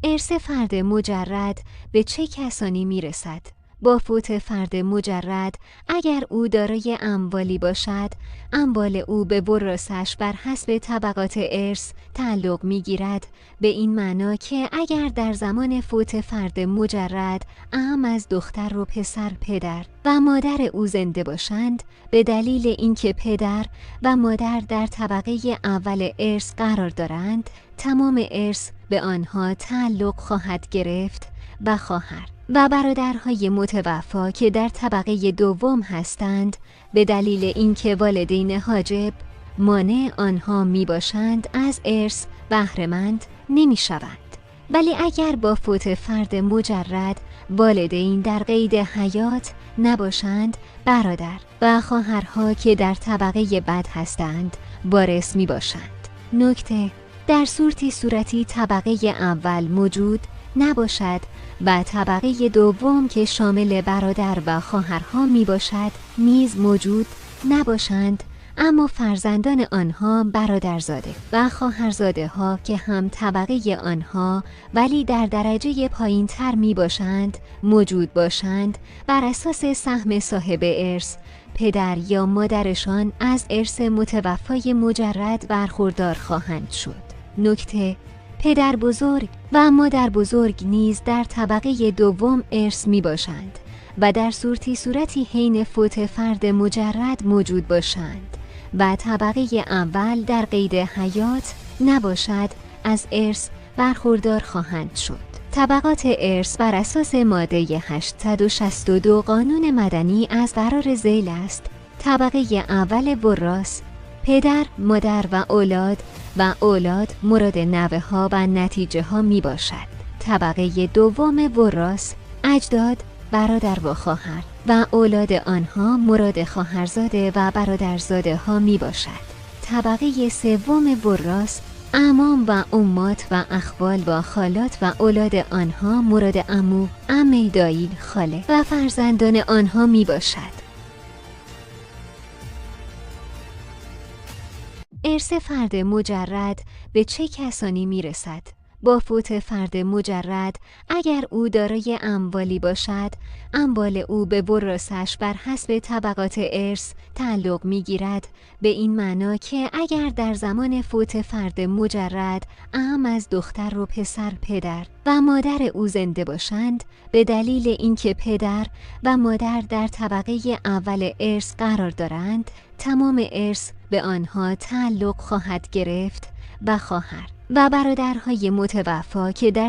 ارث فرد مجرد به چه کسانی میرسد؟ با فوت فرد مجرد اگر او دارای اموالی باشد، اموال او به ورثش بر حسب طبقات ارث تعلق میگیرد، به این معنا که اگر در زمان فوت فرد مجرد اعم از دختر و پسر پدر و مادر او زنده باشند، به دلیل اینکه پدر و مادر در طبقه اول ارث قرار دارند، تمام ارث به آنها تعلق خواهد گرفت و خواهر و برادرهای متوفا که در طبقه دوم هستند، به دلیل اینکه والدین حاجب مانع آنها می باشند از ارث بهره‌مند نمی شوند. ولی اگر با فوت فرد مجرد والدین در قید حیات نباشند، برادر و خواهرها که در طبقه بد هستند وارث می باشند. نکته: در صورتی طبقه اول موجود نباشد و طبقه دوم که شامل برادر و خواهرها می باشد نیز موجود نباشند، اما فرزندان آنها برادرزاده و خواهرزاده ها که هم طبقه آنها ولی در درجه پایین تر می باشند موجود باشند، بر اساس سهم صاحب ارث پدر یا مادرشان از ارث متوفای مجرد برخوردار خواهند شد. نکته: پدر بزرگ و مادر بزرگ نیز در طبقه دوم ارث می باشند و در صورتی حین فوت فرد مجرد موجود باشند و طبقه اول در قید حیات نباشد، از ارث برخوردار خواهند شد. طبقات ارث بر اساس ماده 862 قانون مدنی از قرار ذیل است: طبقه اول وراث پدر، مادر و اولاد مراد نوه ها و نتیجه ها می باشد. طبقه دوم وراث اجداد، برادر و خواهر و اولاد آنها مراد خواهرزاده و برادرزاده ها می باشد. طبقه سوم وراث اعمام و عمات و اخوال و خالات و اولاد آنها مراد عمو، عمه، دایی، خاله و فرزندان آنها می باشد. ارث فرد مجرد به چه کسانی می رسد؟ با فوت فرد مجرد اگر او دارای اموالی باشد، اموال او به ورثش بر حسب طبقات ارث تعلق می گیرد، به این معنا که اگر در زمان فوت فرد مجرد اعم از دختر و پسر پدر و مادر او زنده باشند، به دلیل اینکه پدر و مادر در طبقه اول ارث قرار دارند، تمام ارث به آنها تعلق خواهد گرفت و خواهر و برادرهای متوفا که در